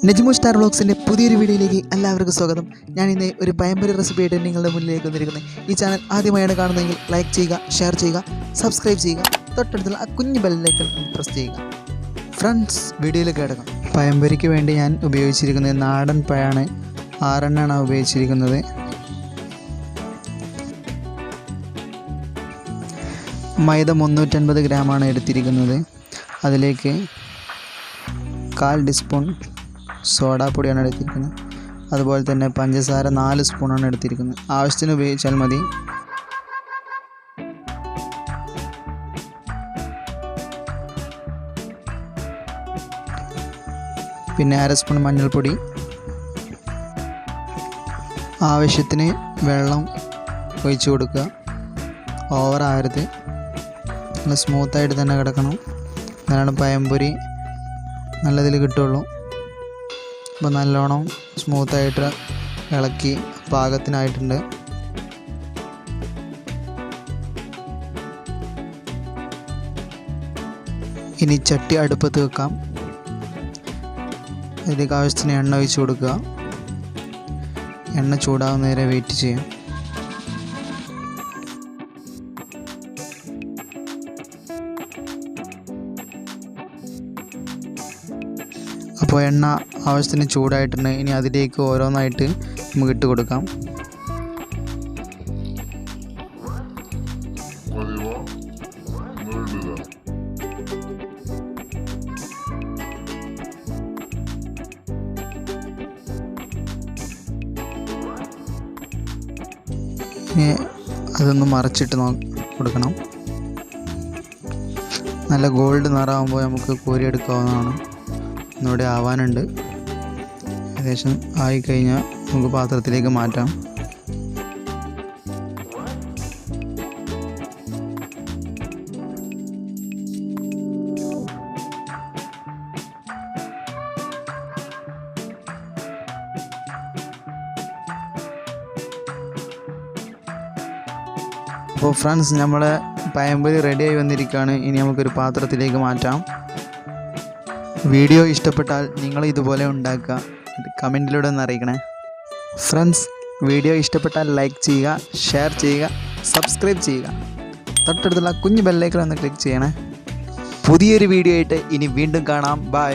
Najmu Star Vlogs in a Pudi video Alavaragosogam, Yanine, or Pazhampori recipe and Ningle Mulek. Each channel Adimayana like Chiga, share Chiga, subscribe Chiga, Total Akuni Bell like and press Chiga. Friends, video like Pazhampori Vendi and Ubechirikan and Nardan Payana, Arana Ubechirikan. Maida Mundu 10 gram on Edithirikan. Adeleke Carl Dispon. Soda put on it. Other ball than a Panjasara, 4 spoon on it. Austin Bay Chalmadi Pinara spoon manual putty Avishitine, Velam, Vichuduka, over Arthe, smooth eyed than a Gadakano, then a Pazhampori, Naladilitolo. Banalonum, smooth itra, Elaki, Pagathinite. In each chatti adapatu come. The cost in Anna Chuduka Anna Chuda near a wait. അപ്പോൾ എണ്ണ ആവശ്യത്തിന് ചൂടായിട്ടുണ്ട്. ഇനി അതിലേക്ക് ഓരോന്നായിട്ട് നമുക്ക് ഇട്ട് കൊടുക്കാം. ഇനി അതൊന്ന് മറിച്ചിട്ട് കൊടുക്കണം. നല്ല ഗോൾഡ് നിറമാകുമ്പോൾ നമുക്ക് കോരിയെടുക്കാവുന്നതാണ്. ഇവിടെ ആവാനുണ്ട്. ഏകദേശം ആയി കഴിഞ്ഞാൽ നമുക്ക് പാത്രത്തിലേക്ക് മാറ്റാം. അപ്പോൾ ഫ്രണ്ട്സ്, നമ്മളെ പഴംപൊരി റെഡിയായി വന്നിരിക്കുകയാണ്. ഇനി നമുക്കൊരു പാത്രത്തിലേക്ക് മാറ്റാം. വീഡിയോ ഇഷ്ടപ്പെട്ടാൽ നിങ്ങൾ ഇതുപോലെ ഉണ്ടാക്കുക. കമൻറ്റിലൂടെ ഒന്ന് അറിയിക്കണേ. ഫ്രണ്ട്സ്, വീഡിയോ ഇഷ്ടപ്പെട്ടാൽ ലൈക്ക് ചെയ്യുക, ഷെയർ ചെയ്യുക, സബ്സ്ക്രൈബ് ചെയ്യുക. തൊട്ടടുത്തുള്ള കുഞ്ഞു ബെല്ലൈക്കൺ ഒന്ന് ക്ലിക്ക് ചെയ്യണേ. പുതിയൊരു വീഡിയോ ആയിട്ട് ഇനി വീണ്ടും കാണാം. ബൈ.